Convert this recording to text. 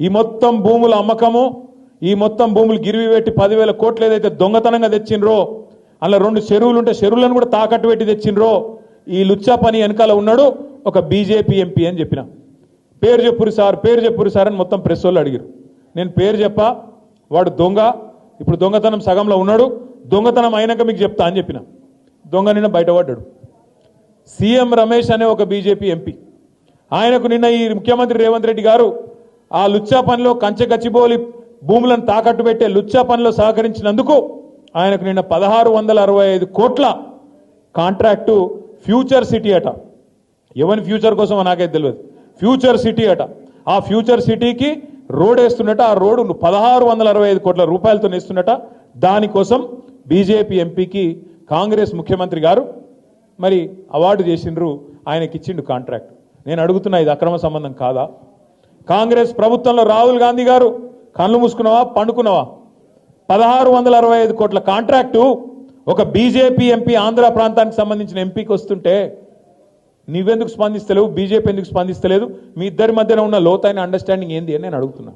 ఈ మొత్తం భూముల అమ్మకము, ఈ మొత్తం భూములు గిరివి పెట్టి 10,000 కోట్లు ఏదైతే దొంగతనంగా తెచ్చిండ్రో, అలా 2 చెరువులు ఉంటే చెరువులను కూడా తాకట్టు పెట్టి తెచ్చిండ్రో, ఈ లుచ్చా పని వెనకాల ఉన్నాడు ఒక బీజేపీ ఎంపీ అని చెప్పిన. పేరు చెప్పురు సార్ అని మొత్తం ప్రెస్ వాళ్ళు అడిగారు. నేను పేరు చెప్పా, వాడు దొంగ, ఇప్పుడు దొంగతనం సగంలో ఉన్నాడు, దొంగతనం అయినాక మీకు చెప్తా అని చెప్పిన. దొంగ నిన్న బయటపడ్డాడు. సీఎం రమేష్ అనే ఒక బీజేపీ ఎంపీ, ఆయనకు నిన్న ఈ ముఖ్యమంత్రి రేవంత్ రెడ్డి గారు ఆ లుచ్చా పనిలో కంచె గచ్చిబోలి భూములను తాకట్టు పెట్టే లుచ్చా పనిలో సహకరించినందుకు ఆయనకు నిన్న 1665 కోట్ల కాంట్రాక్టు ఫ్యూచర్ సిటీ అట. ఎవరి ఫ్యూచర్ కోసం నాకైతే తెలియదు. ఫ్యూచర్ సిటీ అట. ఆ ఫ్యూచర్ సిటీకి రోడ్ వేస్తున్నట. ఆ రోడ్డు 1665 కోట్ల రూపాయలతో వేస్తున్నట. దానికోసం బీజేపీ ఎంపీకి కాంగ్రెస్ ముఖ్యమంత్రి గారు మరి అవార్డు చేసిండ్రు, ఆయనకి ఇచ్చిండు కాంట్రాక్ట్. నేను అడుగుతున్నా, ఇది అక్రమ సంబంధం కాదా? కాంగ్రెస్ ప్రభుత్వంలో రాహుల్ గాంధీ గారు కళ్ళు మూసుకున్నావా పండుకున్నావా? 1665 కోట్ల కాంట్రాక్టు ఒక బీజేపీ ఎంపీ, ఆంధ్ర ప్రాంతానికి సంబంధించిన ఎంపీకి వస్తుంటే నువ్వెందుకు స్పందిస్తలేవు? బీజేపీ ఎందుకు స్పందిస్తలేదు? మీ ఇద్దరి మధ్యన ఉన్న లోతైన అండర్స్టాండింగ్ ఏంది అని నేను అడుగుతున్నా.